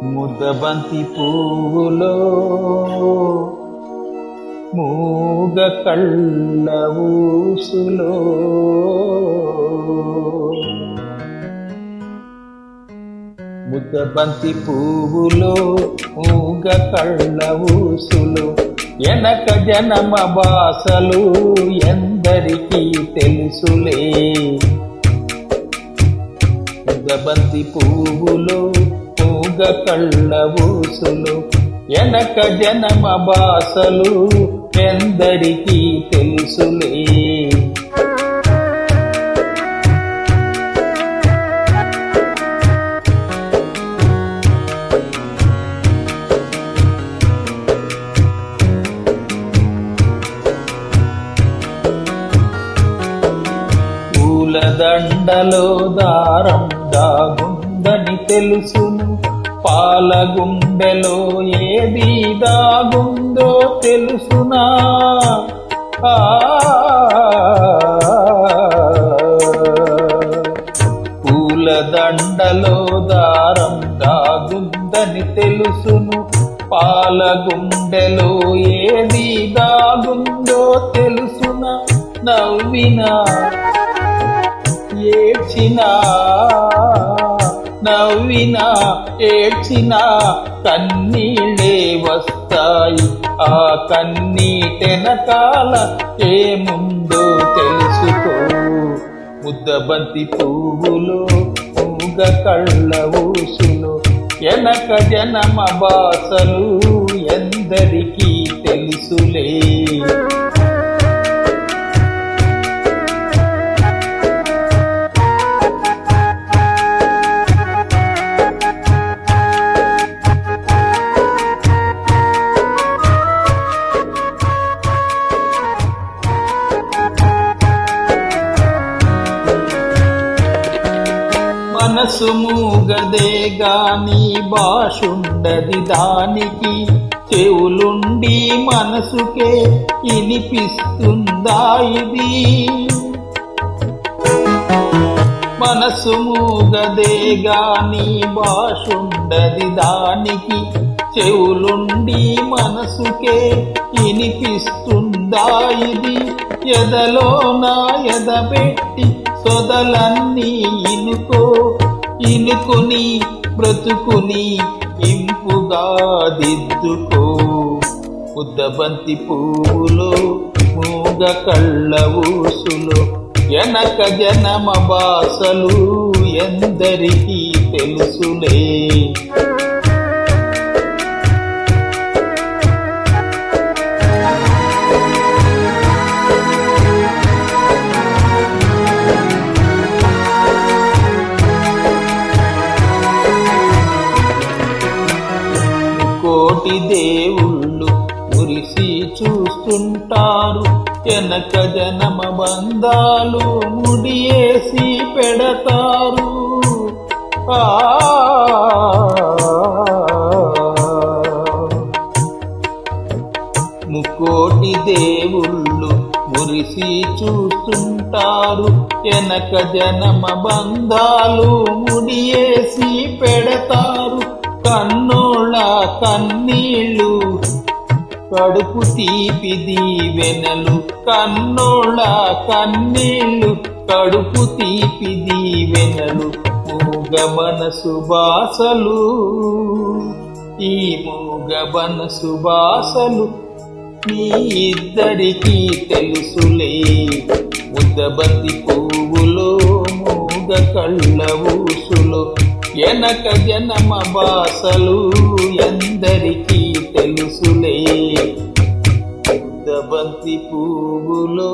ముద్దబంతి పువ్వులో మూగ కళ్ళ ఊసులో ముద్దబంతి పువ్వులో మూగ కళ్ళ ఊసులు ఎనక జనమ బాసలు ఎందరికీ తెలుసులే. ముద్దబంతి పువ్వులో మూగ కళ్ళ ఊసులు ఎనక జనమ బాసలు ఎందరికీ తెలుసులే. పూలదండలో దారం దాగుందని తెలుసును, పాల గుండెలో ఏది దాగుందో తెలుసునా. పూలదండలో దారం దాగుందని తెలుసును, పాల గుండెలో ఏది దాగుందో తెలుసునా. నవ్వినా ఏడ్చినా నవ్వినా ఏడ్చినా కన్నీళ్ళే వస్తాయి. ఆ కన్నీటెనకాల ఏముందో తెలుసుకో. ముద్దబంతి పువ్వులో మూగ కళ్ళ ఊసులు ఎనక జనమ బాసలు ఎందరికీ తెలుసులే. మనసు మూగదే గాని భాషుండది దానికి, చెవులుండి మనసుకే వినిపిస్తుందా ఇది. మనసు మూగదే గాని భాషుండది దానికి, చెవులుండి మనసుకే వినిపిస్తుందా ఇది. ఎదలో నా ఎదబెట్టి సొదలన్నీ ఇనుకుని బ్రతుకుని ఇంపుగా దిద్దుకో. ముద్దబంతి పువ్వులో మూగ కళ్ళ ఊసులో ఎనక జనమ బాసలు ఎందరికీ తెలుసులే. కోటి దేవుళ్ళు మురిసి చూస్తుంటారు, ఎనక జనమ బంధాలు ముడియేసి పెడతారు. ముకోటి దేవుళ్ళు మురిసి చూస్తుంటారు, ఎనక జనమ బంధాలు ముడియేసి పెడతారు. కన్నోళ్ళ కన్నీళ్ళు కడుపు తీపి దీవెనలు, కన్నోళ్ళ కన్నీళ్ళు కడుపు తీపి దీవెనలు. మూగ మనసు బాసలు ఈ మూగ మనసు బాసలు మీ ఇద్దరికీ తెలుసులే. ముద్దబంతి పువ్వులో మూగ కళ్ళ ఊసులో ఎనక జనమ బాసలు ఎందరికీ తెలుసులే. ముద్దబంతి పువ్వులో